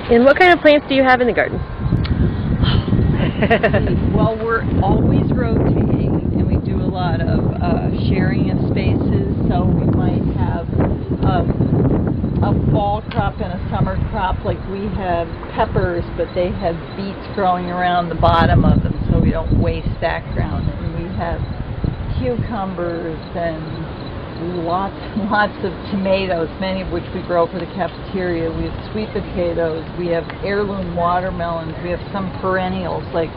And what kind of plants do you have in the garden? Well, we're always rotating, and we do a lot of sharing of spaces, so we might have a fall crop and a summer crop. Like we have peppers, but they have beets growing around the bottom of them, so we don't waste that ground. And we have cucumbers and lots and lots of tomatoes, many of which we grow for the cafeteria. We have sweet potatoes, we have heirloom watermelons, we have some perennials like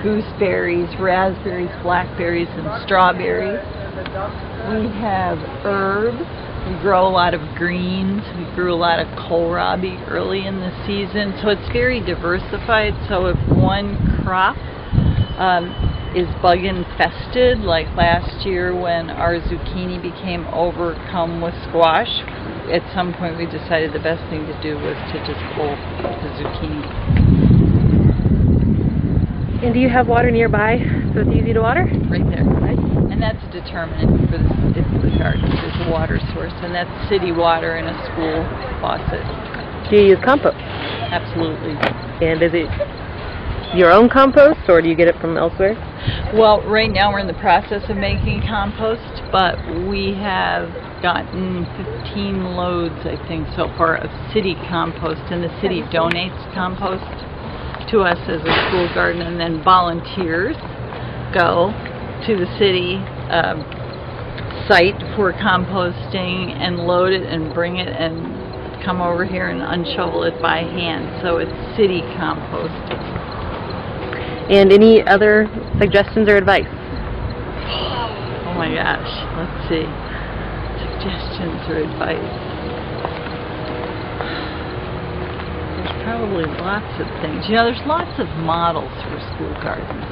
gooseberries, raspberries, blackberries, and strawberries. We have herbs. We grow a lot of greens. We grew a lot of kohlrabi early in the season, so it's very diversified. So if one crop is bug infested, like last year when our zucchini became overcome with squash, at some point we decided the best thing to do was to just pull the zucchini. And do you have water nearby so it's easy to water? Right there, right? And that's a determinant for the garden. There's a water source, and that's city water in a school faucet. Do you use compost? Absolutely. And is it your own compost, or do you get it from elsewhere? Well, right now we're in the process of making compost, but we have gotten 15 loads, I think, so far of city compost, and the city donates compost to us as a school garden, and then volunteers go to the city site for composting and load it and bring it and come over here and unshovel it by hand. So it's city compost. And any other suggestions or advice? Oh my gosh, let's see. Suggestions or advice. There's probably lots of things. You know, there's lots of models for school gardens.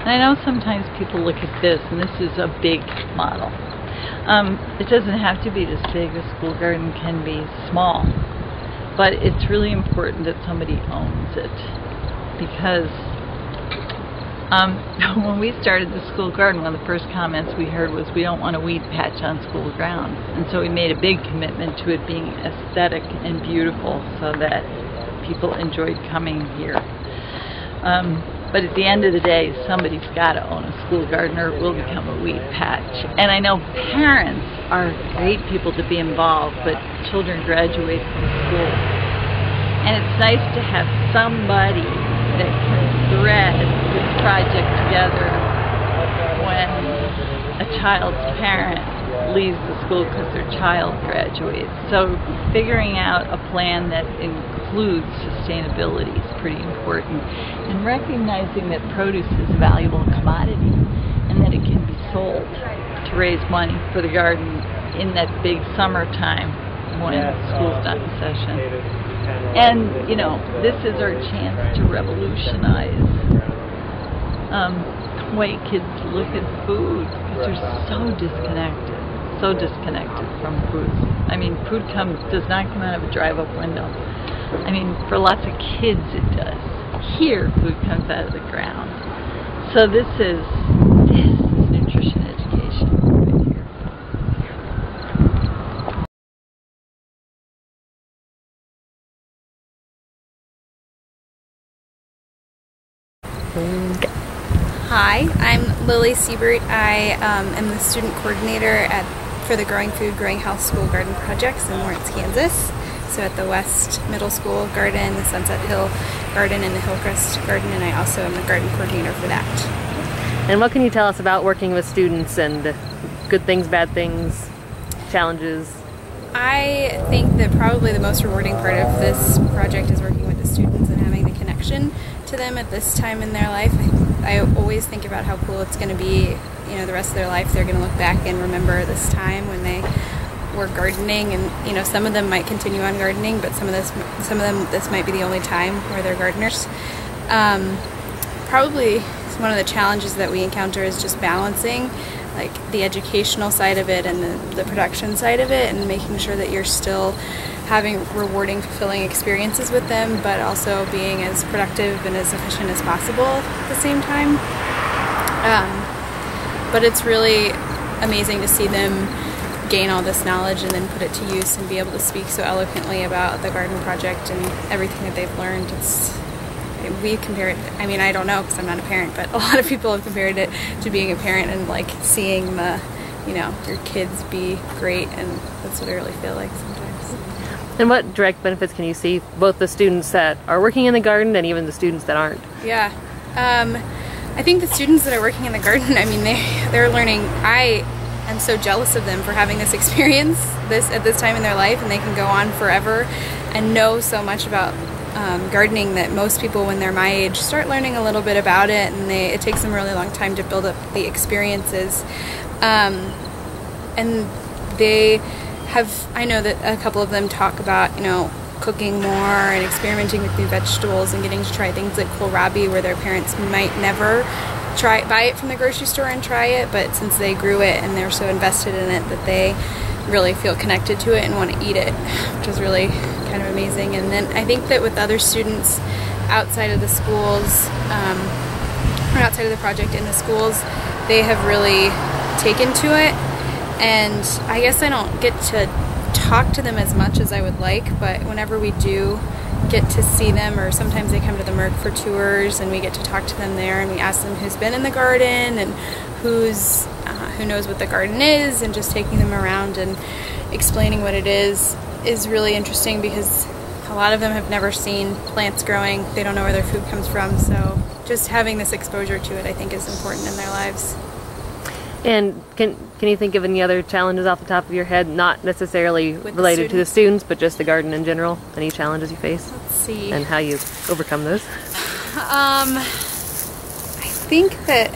And I know sometimes people look at this, and this is a big model. It doesn't have to be this big. A school garden can be small. But it's really important that somebody owns it. Because when we started the school garden, one of the first comments we heard was, we don't want a weed patch on school grounds. And so we made a big commitment to it being aesthetic and beautiful so that people enjoyed coming here. But at the end of the day, somebody's got to own a school garden or it will become a weed patch. And I know parents are great people to be involved, but children graduate from school. And it's nice to have somebody that can thread this project together when a child's parent leaves the school because their child graduates. So figuring out a plan that includes sustainability is pretty important, and recognizing that produce is a valuable commodity and that it can be sold to raise money for the garden in that big summertime when school's not in session. And, you know, this is our chance to revolutionize the way kids look at food, because they're so disconnected from food. I mean, food does not come out of a drive-up window. I mean, for lots of kids it does. Here, food comes out of the ground. So this is nutrition education right here. Hi, I'm Lily Siebert. I am the student coordinator for the Growing Food, Growing Health School Garden Projects in Lawrence, Kansas. So at the West Middle School Garden, the Sunset Hill Garden, and the Hillcrest Garden, and I also am the garden coordinator for that. And what can you tell us about working with students and good things, bad things, challenges? I think that probably the most rewarding part of this project is working with the students and having the connection to them at this time in their life. I always think about how cool it's going to be, you know, the rest of their life. They're going to look back and remember this time when they were gardening, and you know, some of them might continue on gardening, but some of them this might be the only time where they're gardeners. Probably one of the challenges that we encounter is just balancing like the educational side of it and the production side of it, and making sure that you're still having rewarding, fulfilling experiences with them, but also being as productive and as efficient as possible at the same time. But it's really amazing to see them gain all this knowledge and then put it to use and be able to speak so eloquently about the garden project and everything that they've learned. We compare it, I mean, I don't know because I'm not a parent, but a lot of people have compared it to being a parent and like seeing the, your kids be great, and that's what I really feel like sometimes. And what direct benefits can you see, both the students that are working in the garden and even the students that aren't? Yeah, I think the students that are working in the garden, I mean, they're learning. I am so jealous of them for having this experience at this time in their life, and they can go on forever and know so much about gardening that most people when they're my age start learning a little bit about it, and it takes them a really long time to build up the experiences. And they have, I know that a couple of them talk about, cooking more and experimenting with new vegetables and getting to try things like kohlrabi where their parents might never buy it from the grocery store and try it, but since they grew it and they're so invested in it that they really feel connected to it and want to eat it, which is really kind of amazing. And then I think that with other students outside of the schools, or outside of the project in the schools, they have really taken to it. And I guess I don't get to talk to them as much as I would like, but whenever we do get to see them, or sometimes they come to the Merck for tours and we get to talk to them there and we ask them who's been in the garden and who knows what the garden is, and just taking them around and explaining what it is really interesting, because a lot of them have never seen plants growing. They don't know where their food comes from, so just having this exposure to it I think is important in their lives. And can you think of any other challenges off the top of your head, not necessarily related to the students, but just the garden in general? Any challenges you face? Let's see. And how you overcome those? I think that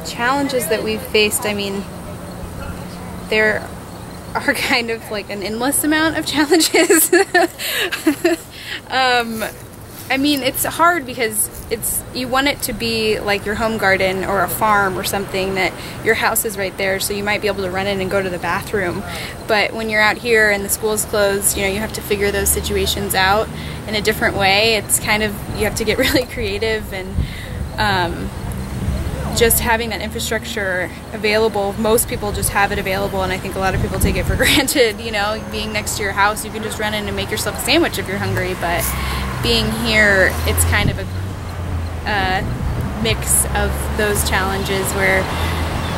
challenges that we've faced, I mean, there are kind of like an endless amount of challenges. I mean, it's hard because you want it to be like your home garden or a farm or something, that your house is right there, so you might be able to run in and go to the bathroom. But when you're out here and the school's closed, you have to figure those situations out in a different way. It's kind of, you have to get really creative, and just having that infrastructure available, most people just have it available, and I think a lot of people take it for granted. Being next to your house, you can just run in and make yourself a sandwich if you're hungry, but being here, it's kind of a mix of those challenges where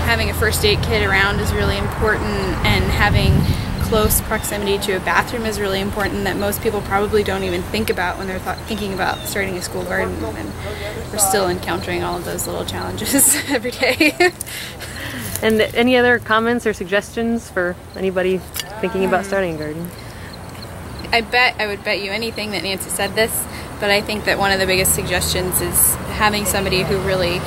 having a first aid kit around is really important, and having close proximity to a bathroom is really important, that most people probably don't even think about when they're thinking about starting a school garden, and we're still encountering all of those little challenges every day. And any other comments or suggestions for anybody thinking about starting a garden? I would bet you anything that Nancy said this, but I think that one of the biggest suggestions is having somebody who really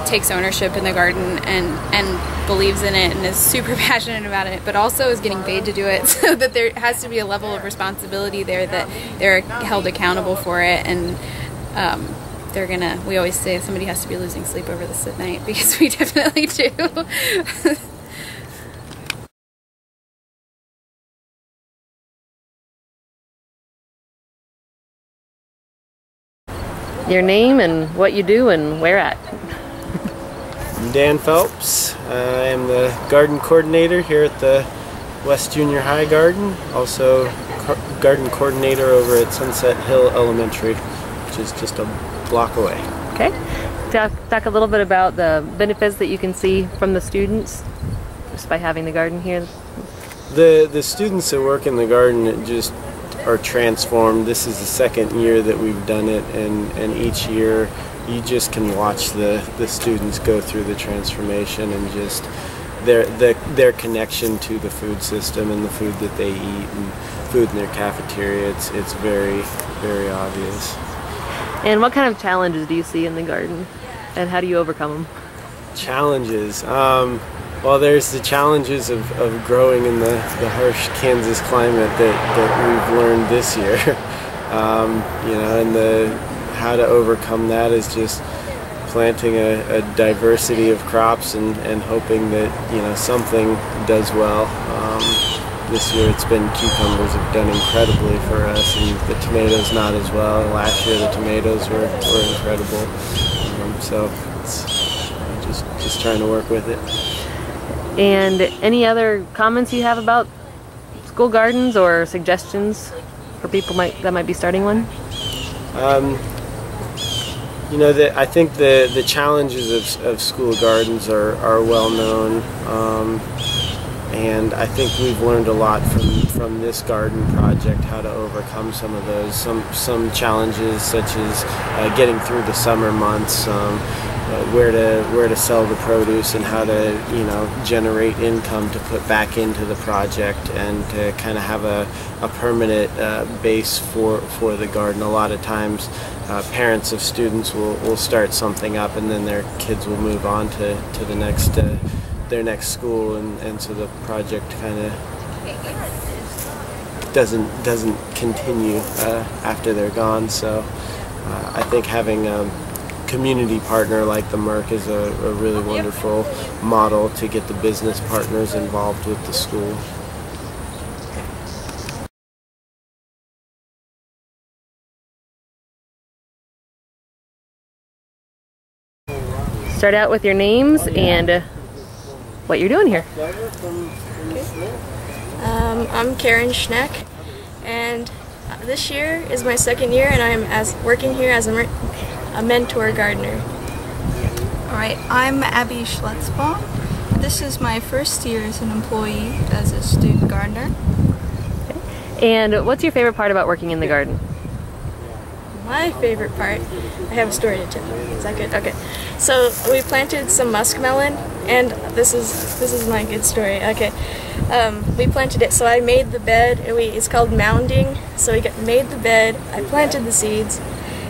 takes ownership in the garden and believes in it and is super passionate about it, but also is getting paid to do it, so that there has to be a level of responsibility there, that they're held accountable for it, and we always say somebody has to be losing sleep over this at night, because we definitely do. Your name and what you do and where at? I'm Dan Phelps. I am the garden coordinator here at the West Junior High Garden, also garden coordinator over at Sunset Hill Elementary, which is just a block away. Okay. Talk a little bit about the benefits that you can see from the students just by having the garden here. The students that work in the garden just are transformed. This is the second year that we've done it, and each year you just can watch the students go through the transformation, and just their connection to the food system and the food that they eat and food in their cafeteria. It's very, very obvious. And what kind of challenges do you see in the garden, and how do you overcome them? Challenges. Well, there's the challenges of growing in the harsh Kansas climate that we've learned this year. And how to overcome that is just planting a diversity of crops and hoping that something does well. This year it's been cucumbers have done incredibly for us, and the tomatoes not as well. Last year the tomatoes were incredible. So it's just trying to work with it. And any other comments you have about school gardens or suggestions for people that might be starting one? You know, I think the challenges of school gardens are well known, and I think we've learned a lot from this garden project, how to overcome some of those, some challenges such as getting through the summer months, where to sell the produce, and how to generate income to put back into the project, and to kind of have a permanent base for the garden. A lot of times parents of students will start something up, and then their kids will move on to the next their next school, and so the project kind of doesn't continue after they're gone. So I think having a community partner like the Merck is a really wonderful model to get the business partners involved with the school. Start out with your names and what you're doing here. I'm Karen Schneck, and this year is my second year, and I'm working here as a mentor gardener. Alright, I'm Abby Schletzbaum. This is my first year as an employee as a student gardener. Okay. And what's your favorite part about working in the garden? My favorite part, I have a story to tell. Is that good? Okay. So we planted some muskmelon, and this is my good story. Okay. We planted it, so I made the bed. It's called mounding. So made the bed. I planted the seeds,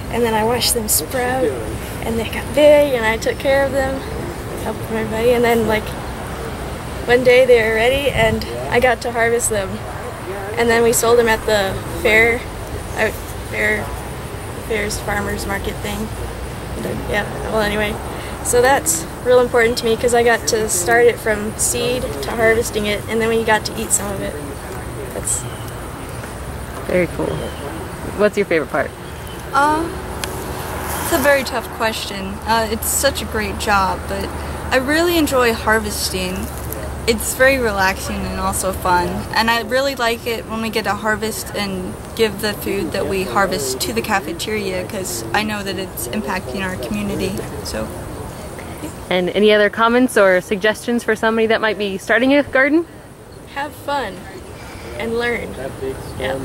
and then I watched them sprout, and they got big, and I took care of them, helped everybody, and then one day they were ready, and I got to harvest them, and then we sold them at the fair's farmers market thing. Yeah, well anyway, so that's real important to me because I got to start it from seed to harvesting it, and then we got to eat some of it. That's very cool. What's your favorite part? It's a very tough question. It's such a great job, but I really enjoy harvesting. It's very relaxing and also fun, and I really like it when we get to harvest and give the food that we harvest to the cafeteria, because I know that it's impacting our community. So. Yeah. And any other comments or suggestions for somebody that might be starting a garden? Have fun and learn. Yeah.